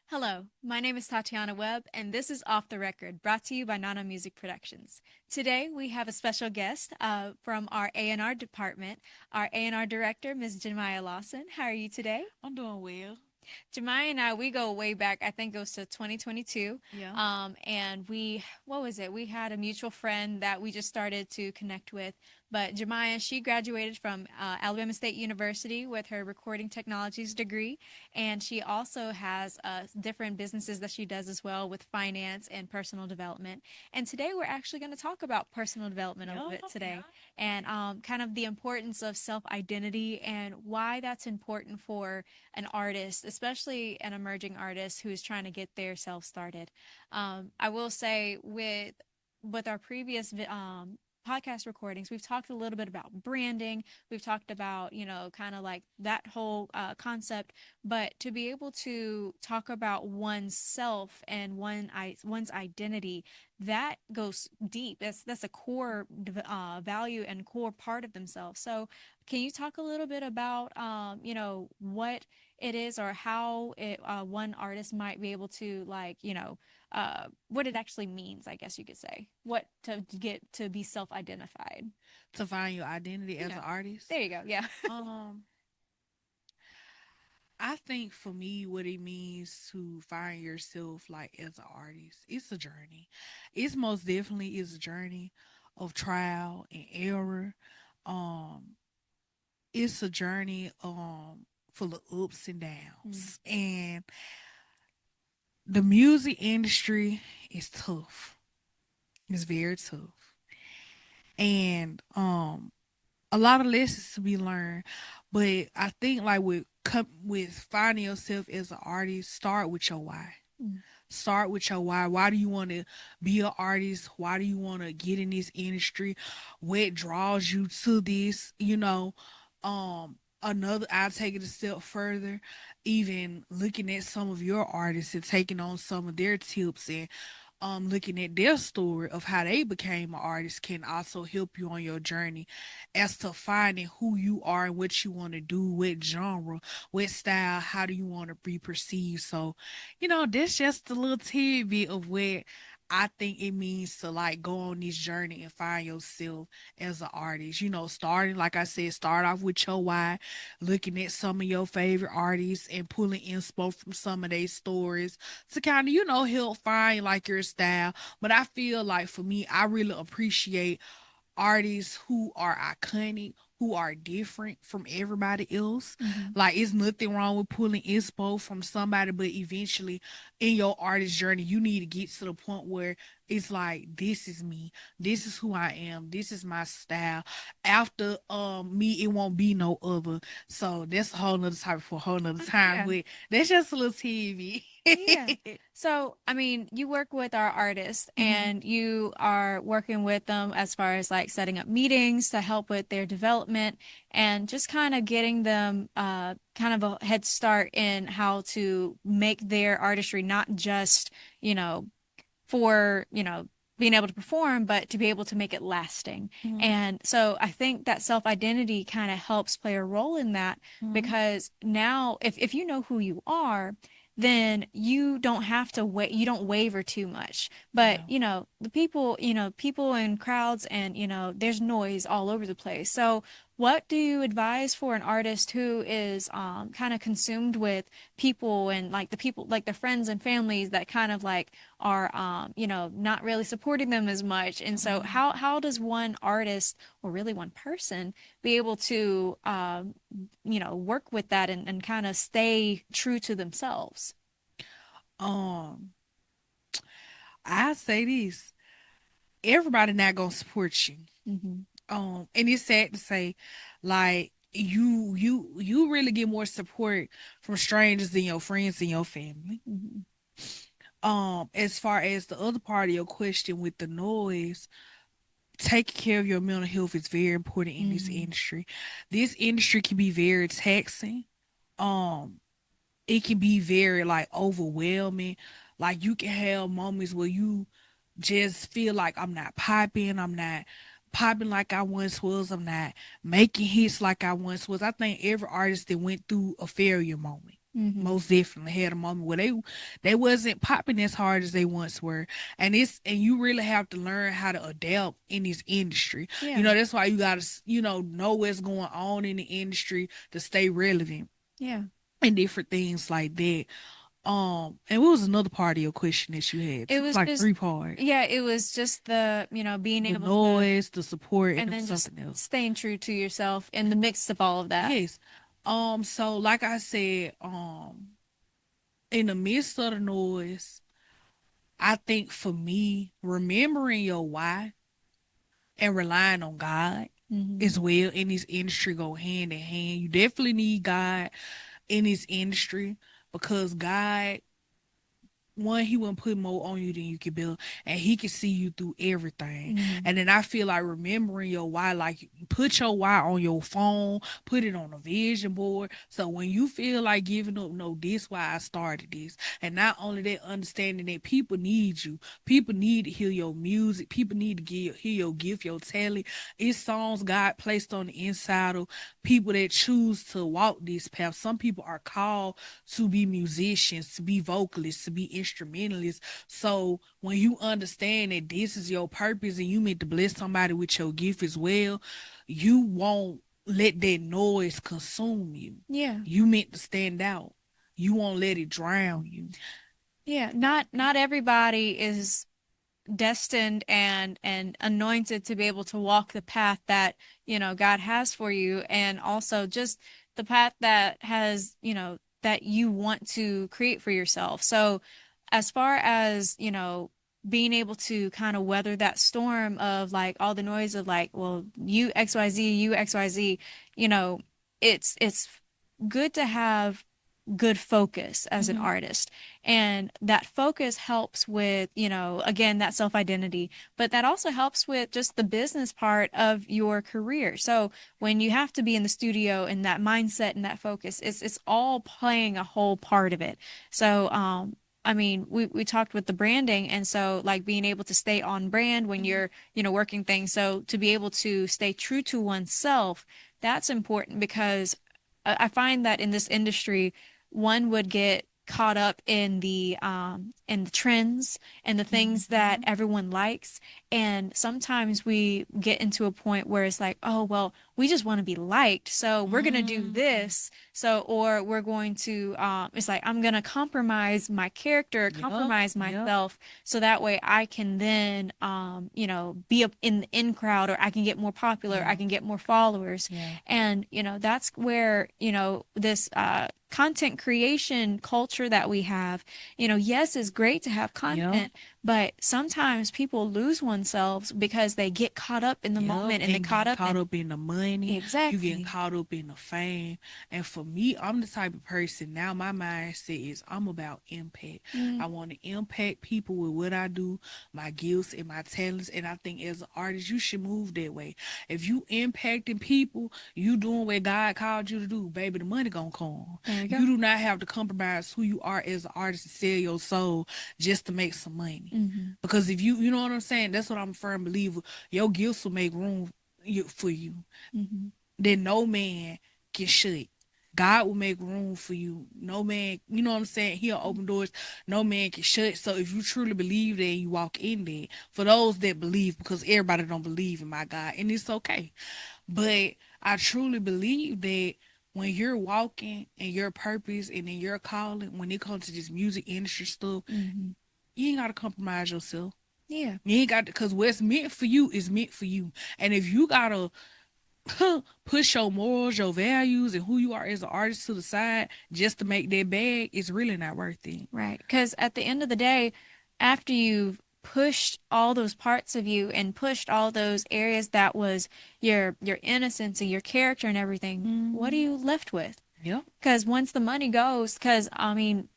Hello, my name is Tatiana Webb, and this is Off the Record, brought to you by Nana Music Productions. Today, we have a special guest from our A&R department, our A&R Director, Ms. Jamiya Lawson. How are you today? I'm doing well. Jemiah and I, we go way back. I think it was to 2022. Yeah. And what was it? We had a mutual friend that we just started to connect with. But Jemiah, she graduated from Alabama State University with her recording technologies degree. And she also has different businesses that she does as well with finance and personal development. And today we're actually going to talk about personal development a little Yeah. bit today and kind of the importance of self identity and why that's important for an artist, especially an emerging artist who's trying to get their self started. I will say with our previous podcast recordings, we've talked a little bit about branding. We've talked about, kind of like that whole concept. But to be able to talk about oneself and one's identity, that goes deep. That's a core value and core part of themselves. So, can you talk a little bit about, what it is or how one artist might be able to what it actually means, I guess you could say, what to get to be self-identified. To find your identity as Yeah, an artist. there you go. Yeah. Um, I think for me, what it means to find yourself like as an artist, it's a journey. It's most definitely is a journey of trial and error. Um, it's a journey full of ups and Mm. downs. And the music industry is tough. It's very tough. And a lot of lessons to be learned. But I think like with finding yourself as an artist, start with your why. Mm. Start with your why. Why do you want to be an artist? Why do you want to get in this industry? What draws you to this? I'll take it a step further, even looking at some of your artists and taking on some of their tips and looking at their story of how they became an artist can also help you on your journey as to finding who you are and what you want to do, what genre, what style, how do you want to be perceived. So, that's just a little tidbit of what I think it means to like go on this journey and find yourself as an artist. Starting, like I said, start off with your why, looking at some of your favorite artists and pulling inspo from some of their stories to kind of, help find like your style. But I feel like for me, I really appreciate artists who are iconic, who are different from everybody else. Hmm. Like, it's nothing wrong with pulling inspo from somebody, but eventually in your artist journey, you need to get to the point where it's like, this is me, this is who I am, this is my style. After me, it won't be no other. So that's a whole nother topic for a whole nother time. Yeah. But that's just a little TV. Yeah. So, I mean, you work with our artists Mhm. and you are working with them as far as like setting up meetings to help with their development and just kind of getting them kind of a head start in how to make their artistry not just, you know, for, being able to perform, but to be able to make it lasting. Mhm. And so I think that self identity kind of helps play a role in that Mhm. because now if you know who you are, then you don't have to wait, you don't waver too much. But, Yeah. the people, people in crowds and, there's noise all over the place. So what do you advise for an artist who is kind of consumed with people and like the people, like their friends and families that kind of like are not really supporting them as much. And so Mhm. how does one artist or really one person be able to work with that and kind of stay true to themselves? Um, I say this. Everybody not gonna support you. Hmm. And it's sad to say, like you really get more support from strangers than your friends and your family. Hmm. As far as the other part of your question with the noise, taking care of your mental health is very important in this Hmm. industry. This industry can be very taxing. Um, it can be very like overwhelming. Like you can have moments where you just feel like I'm not popping, I'm not popping like I once was, I'm not making hits like I once was. I think every artist that went through a failure moment. Mm-hmm. Most definitely had a moment where they wasn't popping as hard as they once were, and you really have to learn how to adapt in this industry. Yeah. That's why you gotta know what's going on in the industry to stay relevant Yeah. and different things like that. And what was another part of your question that you had? It It was was like just, three parts: yeah, it was just the, being the able to, noise, the support, and and there was then just something else. staying true to yourself in the mix of all of that. Yes. So like I said, in the midst of the noise, I think for me, remembering your why and relying on God Mm-hmm. as well in this industry go hand in hand. You definitely need God in this industry because God, one, he wouldn't put more on you than you can build, and he can see you through everything. Mm-hmm. And then I feel like remembering your why, like put your why on your phone, put it on a vision board, so when you feel like giving up, no, this why I started this. And not only that, understanding that people need you, people need to hear your music, people need to hear your gift, your talent. It's songs God placed on the inside of people that choose to walk this path. Some people are called to be musicians, to be vocalists, to be instrumentalists. So when you understand that this is your purpose and you meant to bless somebody with your gift as well, you won't let that noise consume you. Yeah. You meant to stand out. You won't let it drown you. Yeah. Not everybody is destined and anointed to be able to walk the path that God has for you, and also just the path that has that you want to create for yourself. So as far as being able to kind of weather that storm of like all the noise of like, well, you XYZ, you XYZ, you know it's good to have good focus as an Mm-hmm. artist. And that focus helps with, again, that self identity, but that also helps with just the business part of your career. So when you have to be in the studio and that mindset and that focus, it's all playing a whole part of it. So, I mean, we talked with the branding, and so like being able to stay on brand when Mm-hmm. you're, working things. So to be able to stay true to oneself, that's important because I find that in this industry, one would get caught up in the trends and the things that Mm-hmm. everyone likes, and sometimes we get into a point where it's like, oh well, we just want to be liked, so we're gonna do Mm-hmm. this, so or we're going to it's like I'm gonna compromise my character, Yep. compromise Yep. myself, so that way I can then be up in the in crowd, or I can get more popular, I Yeah. can get more followers. Yeah. And that's where this content creation culture that we have, yes, is great to have Yep. content, but sometimes people lose oneself because they get caught up in the Yep, moment, and they and caught get up caught in up in the money. You getting exactly. caught up in the fame. And for me, I'm the type of person now. My mindset is I'm about impact. Mm, I want to impact people with what I do, my gifts and my talents. And I think as an artist, you should move that way. If you impacting people, you doing what God called you to do, baby. The money gonna come. there we You go. do not have to compromise who you are as an artist and sell your soul just to make some money. Hmm. Because if you know what I'm saying, that's what I'm a firm believer. Your gifts will make room for you. Hmm. Then no man can shut. God will make room for you. No man, you know what I'm saying? He'll open doors. No man can shut. So if you truly believe that, you walk in there. For those that believe, because everybody don't believe in my God, and it's okay. But I truly believe that when you're walking in your purpose and in your calling, when it comes to this music industry stuff, Hmm. you ain't gotta compromise yourself. Yeah. You ain't got to, because what's meant for you is meant for you. And if you gotta push your morals, your values, and who you are as an artist to the side just to make that bag, it's really not worth it. Right. Because at the end of the day, after you've pushed all those parts of you and pushed all those areas that was your innocence and your character and everything, what are Mm-hmm. you left with? Yep. Because once the money goes, because I mean,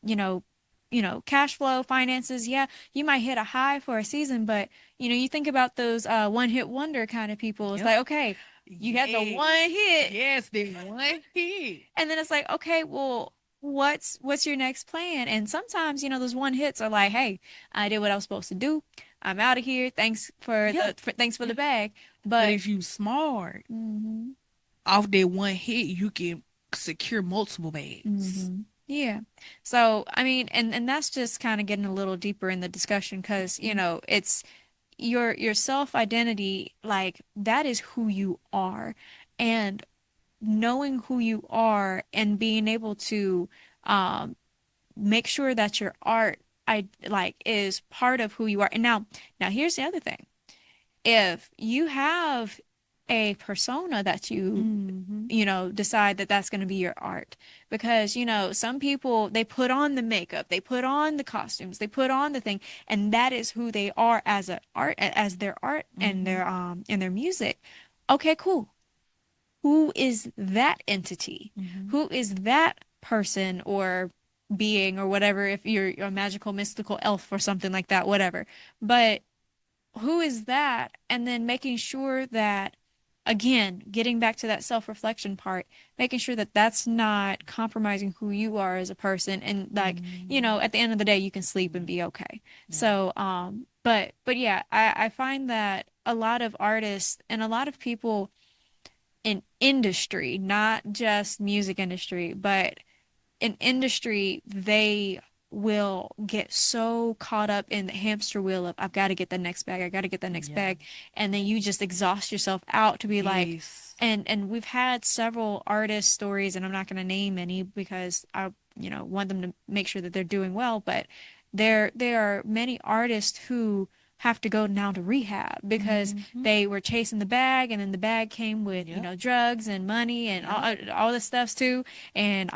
cash flow, finances, yeah, you might hit a high for a season, but you think about those one hit wonder kind of people. It's Yep. like, okay, you had the Yes. one hit, Yes, they one hit. and then it's like, okay, well, what's your next plan? And sometimes, those one hits are like, hey, I did what I was supposed to do. I'm out of here. Yeah. Thanks for Yeah. the bag. But But if you smart, mm-hmm, off that one hit, you can secure multiple bags. mm-hmm. Yeah. So, I mean, and that's just kind of getting a little deeper in the discussion because, Mhm. it's your self-identity, like that is who you are. And knowing who you are and being able to um make sure that your art I like is part of who you are. And now here's the other thing. If you have a persona that Mhm. decide that that's going to be your art, because some people, they put on the makeup, they put on the costumes, they put on the thing, and that is who they are as a art, as their art Mhm. and their music. Okay, cool. Who is that entity? Mhm. Who is that person or being or whatever, if you're a magical mystical elf or something like that, whatever. But who is that? And then making sure that, again, getting back to that self-reflection part, making sure that that's not compromising who you are as a person, and like, Mhm. at the end of the day you can sleep and Yeah. be okay. Yeah. So but yeah, I find that a lot of artists and a lot of people in industry, not just music industry, but in industry, they will get so caught up in the hamster wheel of, I've got to get the next bag, I got to get the next Yeah. bag, and then you just exhaust yourself out to be like, Yes. and we've had several artist stories, and I'm not going to name any because I want them to make sure that they're doing well, but there are many artists who have to go now to rehab because Mhm. they were chasing the bag, and then the bag came with Yep. drugs and money and Yep. all this stuff too, and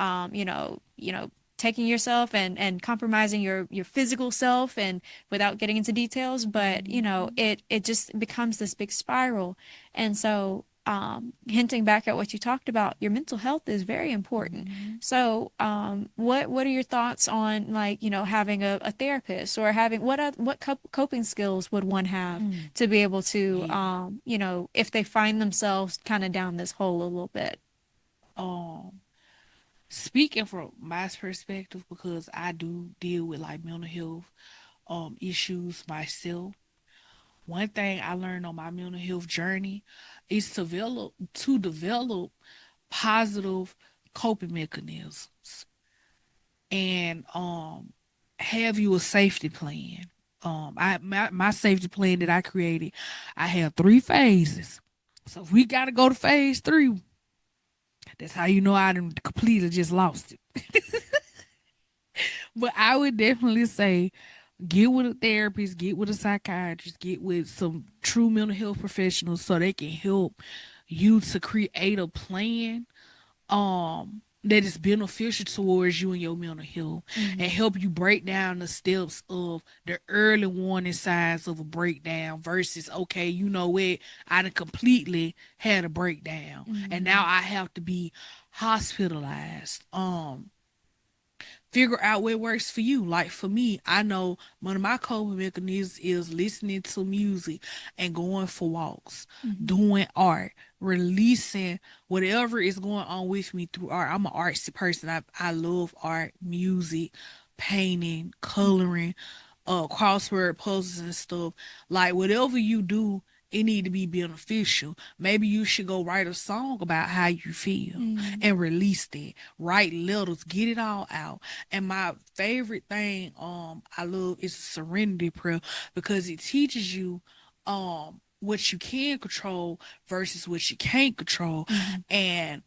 taking yourself and compromising your physical self, and without getting into details, but Mhm. it just becomes this big spiral. And so hinting back at what you talked about, your mental health is very important. Mhm. So what are your thoughts on, like, having a therapist, or having what coping skills would one have Mm. to be able to Yeah. if they find themselves kind of down this hole a little bit. Um, Speaking from my perspective, because I do deal with like mental health issues myself. One thing I learned on my mental health journey is to develop positive coping mechanisms, and have you a safety plan. My safety plan that I created, I have 3 phases. So if we gotta go to phase 3, that's how you know I done completely just lost it. But I would definitely say get with a therapist, get with a psychiatrist, get with some true mental health professionals so they can help you to create a plan that is beneficial towards you and your mental health, and Mm-hmm. help you break down the steps of the early warning signs of a breakdown versus, okay, you know what, I done completely had a breakdown and Mm-hmm. now I have to be hospitalized. Figure out what works for you. Like for me, I know one of my coping mechanisms is listening to music and going for walks, Mm-hmm. doing art, releasing whatever is going on with me through art. I'm an artsy person. I love art, music, painting, coloring, crossword puzzles and stuff. Like whatever you do, it need to be beneficial. Maybe you should go write a song about how you feel Mm-hmm. and release it. Write letters, get it all out. And my favorite thing I love is serenity prayer, because it teaches you what you can control versus what you can't control. Mm-hmm. And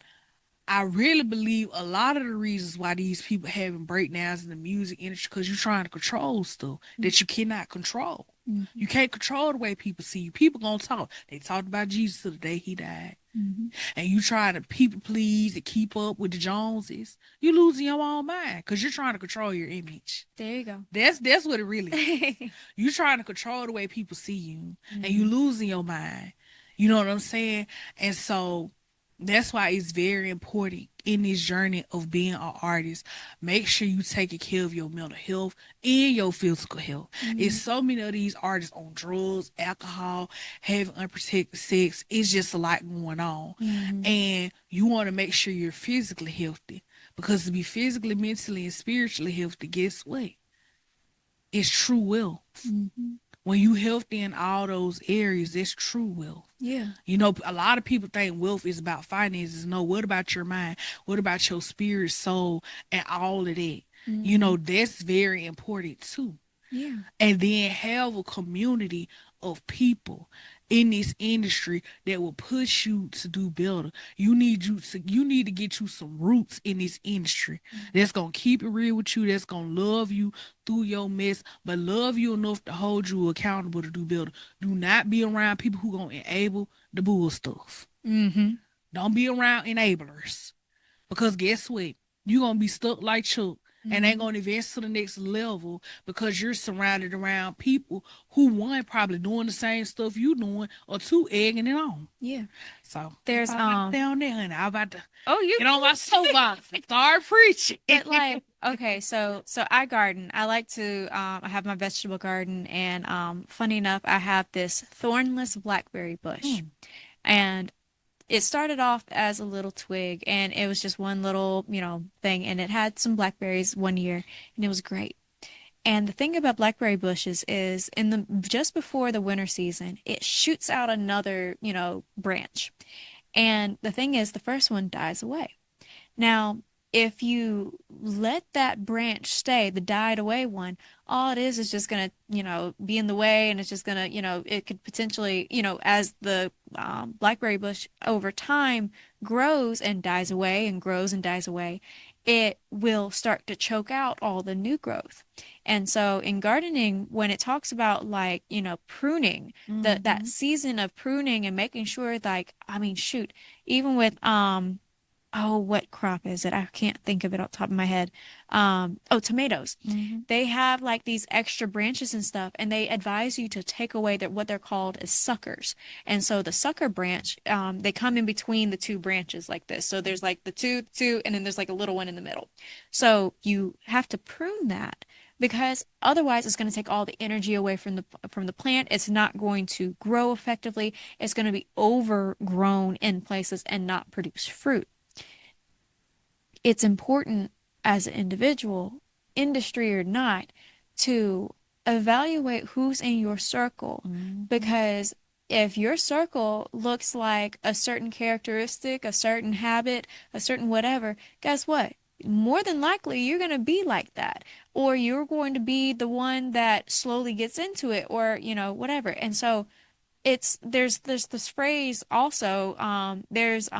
I really believe a lot of the reasons why these people having breakdowns in the music industry, because you're trying to control stuff that you cannot control. Mm-hmm. You can't control the way people see you. People gonna talk. They talked about Jesus to the day he died, Mm-hmm. and you trying to people please and keep up with the Joneses. You losing your own mind because you're trying to control your image. There you go. That's what it really is. Mm-hmm. You trying to control the way people see you, and you losing your mind. You know what I'm saying? And so that's why it's very important in this journey of being an artist. Make sure you taking care of your mental health and your physical health. It's Mm-hmm. so many of these artists on drugs, alcohol, having unprotected sex. It's just a lot going on, Mm-hmm. and you want to make sure you're physically healthy, because to be physically, mentally, and spiritually healthy, guess what? It's true wealth. Mm-hmm. When you healthy in all those areas, it's true wealth. Yeah. You know, a lot of people think wealth is about finances. No, what about your mind? What about your spirit, soul, and all of that? You Mm-hmm. know, that's very important too. Yeah. And then have a community of people in this industry that will push you to do better. You need to get you some roots in this industry that's gonna keep it real with you, that's gonna love you through your mess, but love you enough to hold you accountable to do better. Do not be around people who gonna enable the bull stuff. Mm-hmm. Don't be around enablers. Because guess what? You're gonna be stuck like Chuck and ain't Mm-hmm. gonna advance to the next level because you're surrounded around people who one probably doing the same stuff you doing or two egging it on. Yeah. So that's There's all I got to say on that, honey. I'm about to oh, you get on my good. soapbox and start preaching. But like, okay, so I garden. I like to I have my vegetable garden, and funny enough, I have this thornless blackberry bush. Mm, And it started off as a little twig, and it was just one little, thing, and it had some blackberries one year, and it was great. And the thing about blackberry bushes is in the just before the winter season, it shoots out another, branch. And the thing is, the first one dies away. Now, if you let that branch stay, the died away one, all it is just going to, be in the way, and it's just going to, it could potentially, as the blackberry bush over time grows and dies away and grows and dies away, it will start to choke out all the new growth. And so in gardening, when it talks about like, pruning, that mm-hmm. season of pruning and making sure like, I mean, shoot, even with oh, what crop is it? I can't think of it off the top of my head. Oh, tomatoes. Mm-hmm. They have like these extra branches and stuff, and they advise you to take away what they're called as suckers. And so the sucker branch, they come in between the two branches like this. So there's like the two, and then there's like a little one in the middle. So you have to prune that because otherwise it's going to take all the energy away from the plant. It's not going to grow effectively. It's going to be overgrown in places and not produce fruit. It's important as an individual, industry or not, to evaluate who's in your circle, Mm-hmm. because if your circle looks like a certain characteristic, a certain habit, a certain whatever, guess what? More than likely, you're going to be like that, or you're going to be the one that slowly gets into it, or, whatever. And so, there's this phrase also, there's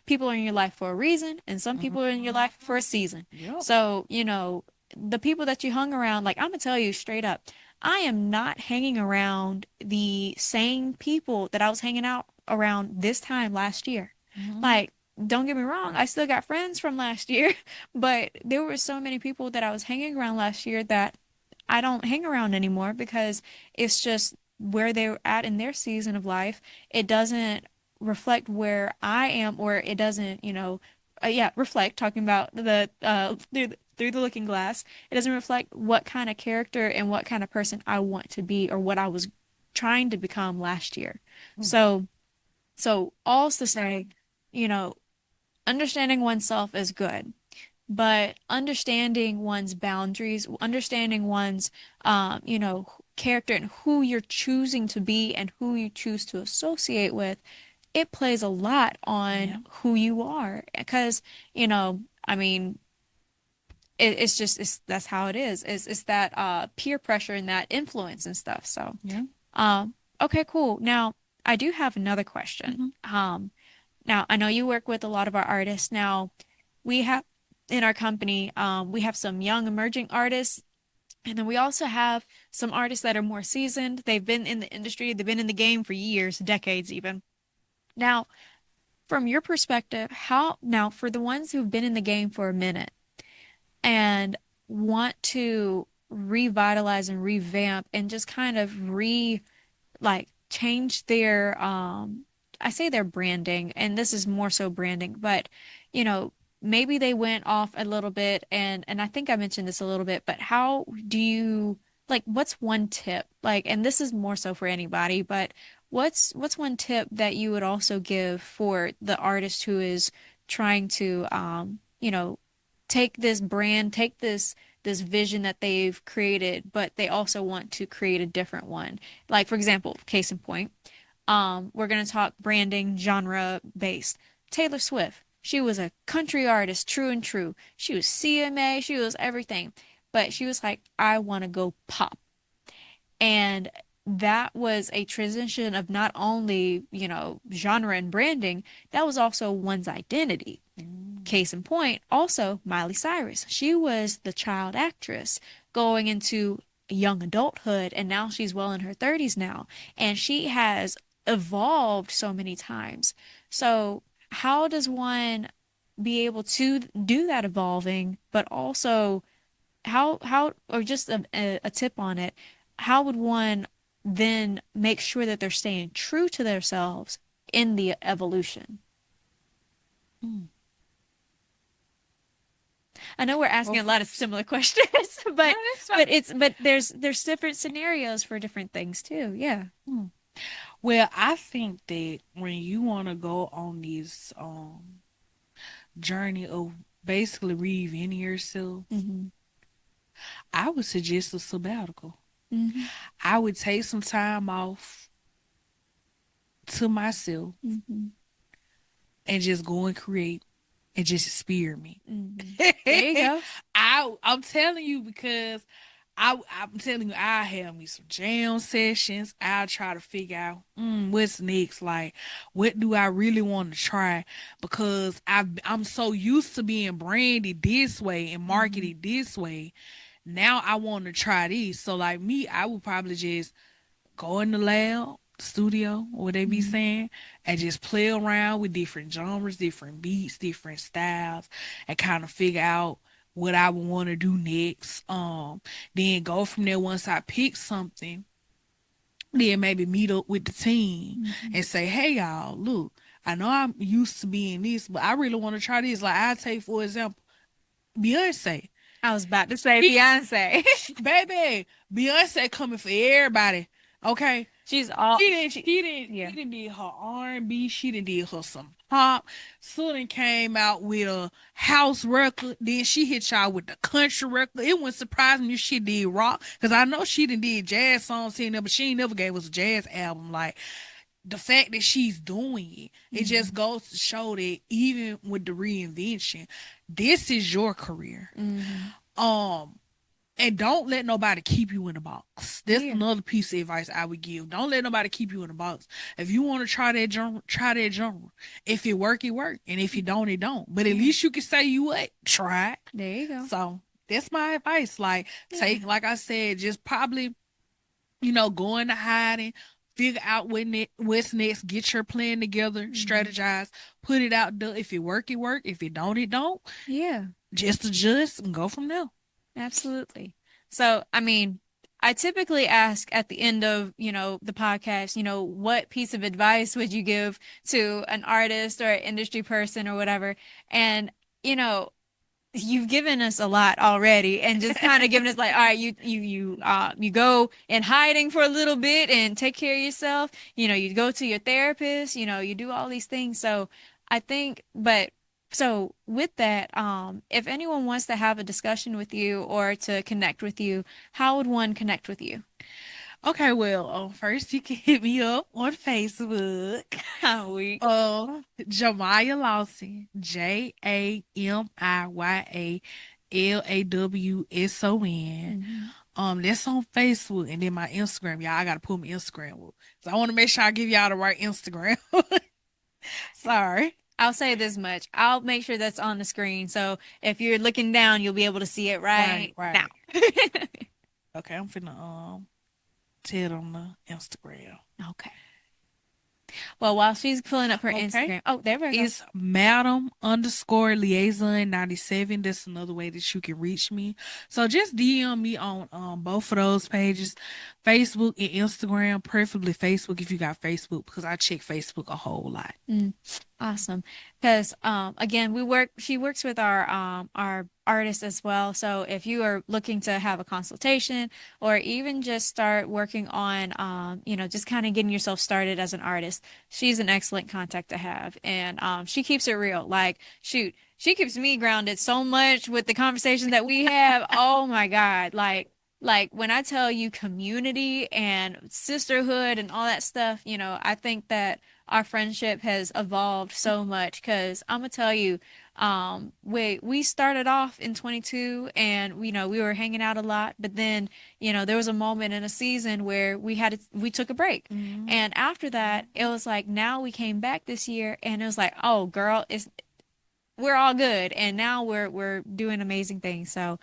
people are in your life for a reason, and some people are in your life for a season. Yep. So the people that you hung around, like, I'm gonna tell you straight up, I am not hanging around the same people that I was hanging out around this time last year. Mm-hmm. Like, don't get me wrong, I still got friends from last year, but there were so many people that I was hanging around last year that I don't hang around anymore because it's just where they're at in their season of life. It doesn't reflect where I am, or it doesn't, yeah, reflect, talking about the through the looking glass. It doesn't reflect what kind of character and what kind of person I want to be, or what I was trying to become last year. So, all's to say, you know, understanding oneself is good, but understanding one's boundaries, understanding one's, character, and who you're choosing to be and who you choose to associate with, it plays a lot on Yeah. who you are. Because, I mean, it's just, that's how it is. It's that peer pressure and that influence and stuff. So, Yeah. okay, cool. Now, I do have another question. Mm-hmm. Now, I know you work with a lot of our artists. Now, we have in our company, we have some young emerging artists, and then we also have some artists that are more seasoned. They've been in the industry, they've been in the game for years, decades even. Now, from your perspective, now for the ones who've been in the game for a minute and want to revitalize and revamp and just kind of like change their I say their branding, and this is more so branding, but you know, maybe they went off a little bit, and I think I mentioned this a little bit, but how do you, like, what's one tip? Like, and this is more so for anybody, but what's one tip that you would also give for the artist who is trying to take this brand, take this vision that they've created, but they also want to create a different one. Like, for example, case in point, We're going to talk branding, genre based. Taylor Swift. She was a country artist, true and true. She was CMA, she was everything. But she was like, I want to go pop. And that was a transition of not only, genre and branding, that was also one's identity. Mm. Case in point, also Miley Cyrus. She was the child actress going into young adulthood, and now she's well in her 30s now. And she has evolved so many times. So, how does one be able to do that evolving, but also or just a tip on it, how would one then make sure that they're staying true to themselves in the evolution? Mm. I know we're Well, asking a lot of similar questions, no, but that's fine. there's different scenarios for different things too. Yeah. Mm. Well, I think that when you want to go on this journey of basically reinventing yourself, Mhm. I would suggest a sabbatical. Mhm. I would take some time off to myself Mhm. and just go and create and just experiment. Mhm. There you go. I'm telling you because I'm telling you I have me some jam sessions. I'll try to figure out what's next. Like what do I really want to try? Because I'm so used to being branded this way and Mhm. marketed this way. Now I want to try this. So like me, I would probably just go in the lab, studio, what they be Mhm. saying, and just play around with different genres, different beats, different styles, and kind of figure out what I would want to do next. Then go from there once I pick something, then maybe meet up with the team Mhm. and say, hey y'all, look, I know I'm used to being this, but I really want to try this. Like I take for example, Beyonce. I was about to say She Beyonce. baby, Beyonce coming for everybody. Okay. She's all She yeah. done did her R&B. She done did her some pop. Soon came out with a house record. Then she hit y'all with the country record. It wouldn't surprise me if she did rock. Cause I know she done did jazz songs here and there, but she ain't never gave us a jazz album. Like the fact that she's doing it, it just Mhm. goes to show that even with the reinvention, this is your career. Mhm. Um, and don't let nobody keep you in a box. That's Yeah. another piece of advice I would give. Don't let nobody keep you in a box. If you want to try that genre, try that genre. If it work, it work. And if it don't, it don't. But at Yeah. least you can say you what? Try it. There you go. So that's my advice. Like Yeah. take, like I said, just probably, go into hiding, figure out what's next, get your plan together, Mhm. strategize, put it out there. If it work, it work. If it don't, it don't. Yeah. Just adjust and go from there. Absolutely. So, I mean, I typically ask at the end of, the podcast, what piece of advice would you give to an artist or an industry person or whatever? And, you know, you've given us a lot already and just kind of given us like, all right, you go in hiding for a little bit and take care of yourself. You go to your therapist, you do all these things. So I think, but so with that, if anyone wants to have a discussion with you or to connect with you, how would one connect with you? Okay, well, first you can hit me up on Facebook. How we Jamiya Lawson, JamiyaLawson. Mhm. That's on Facebook, and then my Instagram, y'all. I gotta put my Instagram up, so I want to make sure I give y'all the right Instagram. Sorry. I'll say this much. I'll make sure that's on the screen. So if you're looking down, you'll be able to see it Right, right now. right. Okay, I'm finna tell them the Instagram. Okay. Well, while she's pulling up her Okay. Instagram. Oh, there we go. It's Madam underscore liaison 97. That's another way that you can reach me. So just DM me on both of those pages, Facebook and Instagram, preferably Facebook if you got Facebook, because I check Facebook a whole lot. Mm, awesome. Because again, she works with our artists as well. So if you are looking to have a consultation or even just start working on just kind of getting yourself started as an artist, she's an excellent contact to have. And she keeps it real. Like, shoot, she keeps me grounded so much with the conversation that we have. Oh my God. Like Like when I tell you community and sisterhood and all that stuff, I think that our friendship has evolved so much because I'm gonna tell you, we started off in 22 and we were hanging out a lot, but then there was a moment in a season where we took a break, Mhm. and after that it was like now we came back this year and it was like, oh girl, it's we're all good and now we're doing amazing things. So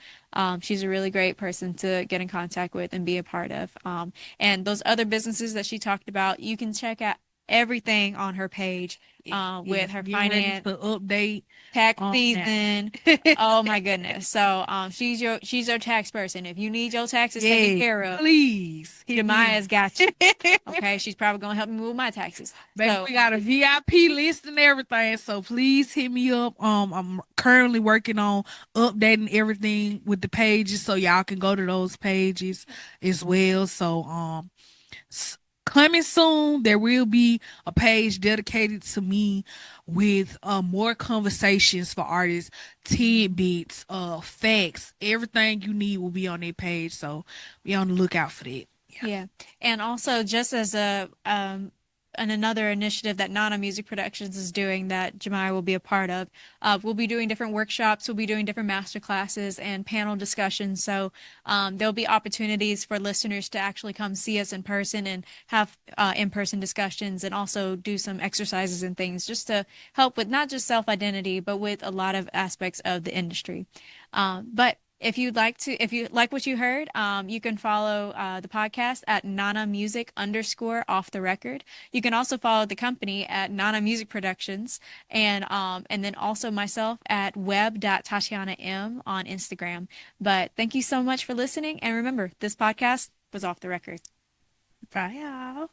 she's a really great person to get in contact with and be a part of, and those other businesses that she talked about, you can check out everything on her page, Yeah, with her get ready finance, for update tax on that. season. Oh my goodness. So she's your tax person. If you need your taxes taken Yeah, care of, please hit me Jamia's got you. up. Okay, she's probably gonna help me with my taxes. Baby, So we got a VIP list and everything, so please hit me up. I'm currently working on updating everything with the pages, so y'all can go to those pages as well. So coming soon, there will be a page dedicated to me with more conversations for artists, tidbits, facts, everything you need will be on that page. So be on the lookout for that. Yeah. yeah. And also just as a and another initiative that Nana Music Productions is doing that Jemiah will be a part of. We'll be doing different workshops, we'll be doing different master classes and panel discussions. So there'll be opportunities for listeners to actually come see us in person and have in-person discussions and also do some exercises and things just to help with not just self-identity, but with a lot of aspects of the industry. But if you like what you heard, you can follow the podcast at Nana Music _ off the record. You can also follow the company at Nana Music Productions, and then also myself at web.tatiana.m on Instagram. But thank you so much for listening. And remember, this podcast was off the record. Bye, y'all.